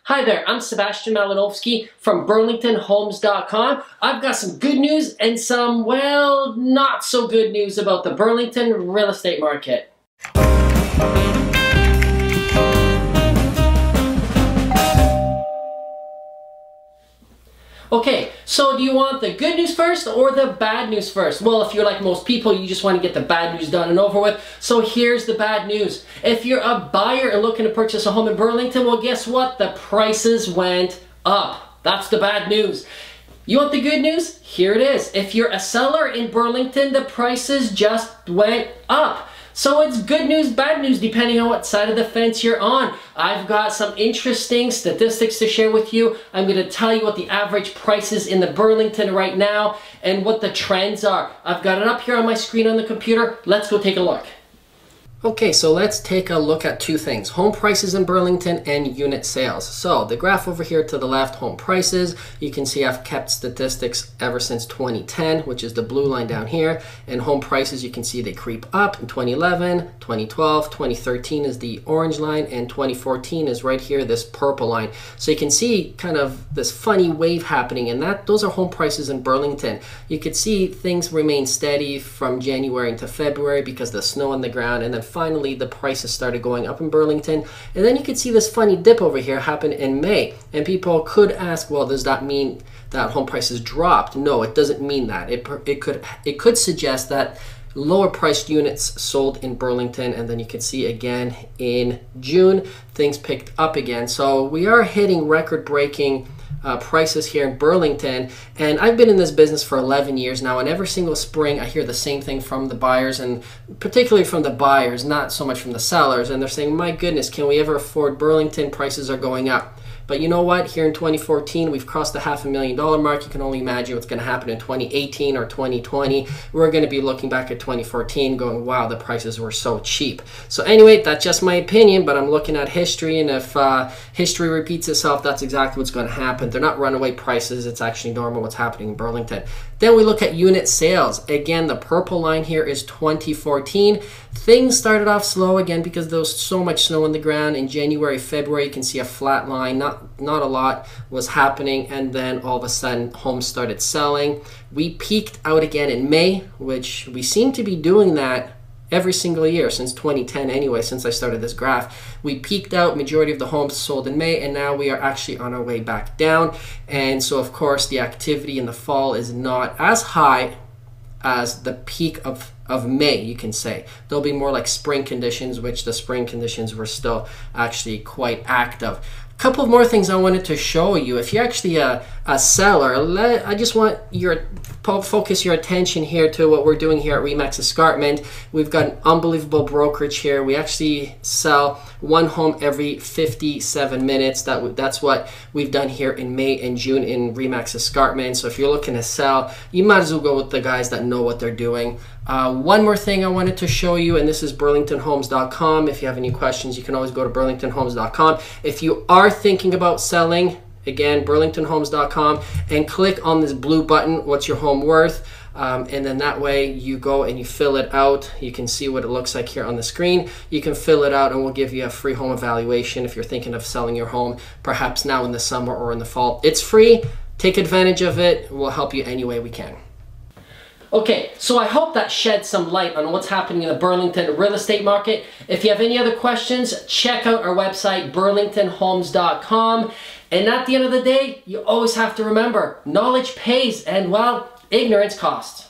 Hi there, I'm Sebastian Malinowski from BurlingtonHomes.com. I've got some good news and some, well, not so good news about the Burlington real estate market. Okay, so do you want the good news first or the bad news first? Well, if you're like most people, you just want to get the bad news done and over with. So here's the bad news. If you're a buyer and looking to purchase a home in Burlington, well, guess what? The prices went up. That's the bad news. You want the good news? Here it is. If you're a seller in Burlington, the prices just went up. So it's good news, bad news, depending on what side of the fence you're on. I've got some interesting statistics to share with you. I'm going to tell you what the average price is in the Burlington right now and what the trends are. I've got it up here on my screen on the computer. Let's go take a look. Okay, so let's take a look at two things: home prices in Burlington and unit sales. So the graph over here to the left, home prices, you can see I've kept statistics ever since 2010, which is the blue line down here. And home prices, you can see they creep up in 2011, 2012, 2013 is the orange line, and 2014 is right here, this purple line. So you can see kind of this funny wave happening, and those are home prices in Burlington. You could see things remain steady from January into February because of the snow on the ground, and then finally the prices started going up in Burlington. And then you could see this funny dip over here happen in May, and people could ask, well, does that mean that home prices dropped? No, it doesn't mean that. It could suggest that lower priced units sold in Burlington, and then you can see again in June things picked up again. So we are hitting record-breaking prices here in Burlington, and I've been in this business for 11 years now, and every single spring I hear the same thing from the buyers, and particularly from the buyers, not so much from the sellers, and they're saying, my goodness, can we ever afford Burlington? Prices are going up. But you know what? Here in 2014, we've crossed the $500,000 mark. You can only imagine what's going to happen in 2018 or 2020. We're going to be looking back at 2014 going, wow, the prices were so cheap. So anyway, that's just my opinion, but I'm looking at history, and if history repeats itself, that's exactly what's going to happen. They're not runaway prices. It's actually normal what's happening in Burlington. Then we look at unit sales. Again, the purple line here is 2014. Things started off slow again because there was so much snow on the ground. In January, February, you can see a flat line. Not a lot was happening, and then all of a sudden homes started selling. We peaked out again in May, which we seem to be doing that every single year since 2010 anyway, since I started this graph. We peaked out, majority of the homes sold in May, and now we are actually on our way back down. And so of course the activity in the fall is not as high as the peak of May, you can say. There'll be more like spring conditions, which the spring conditions were still actually quite active. Couple of more things I wanted to show you. If you're actually a seller, I just want focus your attention here to what we're doing here at RE/MAX Escarpment. We've got an unbelievable brokerage here. We actually sell one home every 57 minutes. That's what we've done here in May and June in RE/MAX Escarpment. So if you're looking to sell, you might as well go with the guys that know what they're doing. One more thing I wanted to show you, and this is BurlingtonHomes.com. If you have any questions, you can always go to BurlingtonHomes.com. If you are thinking about selling, again, BurlingtonHomes.com, and click on this blue button, what's your home worth? And then that way you go and you fill it out. You can see what it looks like here on the screen. You can fill it out and we'll give you a free home evaluation if you're thinking of selling your home, perhaps now in the summer or in the fall. It's free. Take advantage of it. We'll help you any way we can. Okay, so I hope that sheds some light on what's happening in the Burlington real estate market. If you have any other questions, check out our website, BurlingtonHomes.com. And at the end of the day, you always have to remember, knowledge pays, and well, ignorance costs.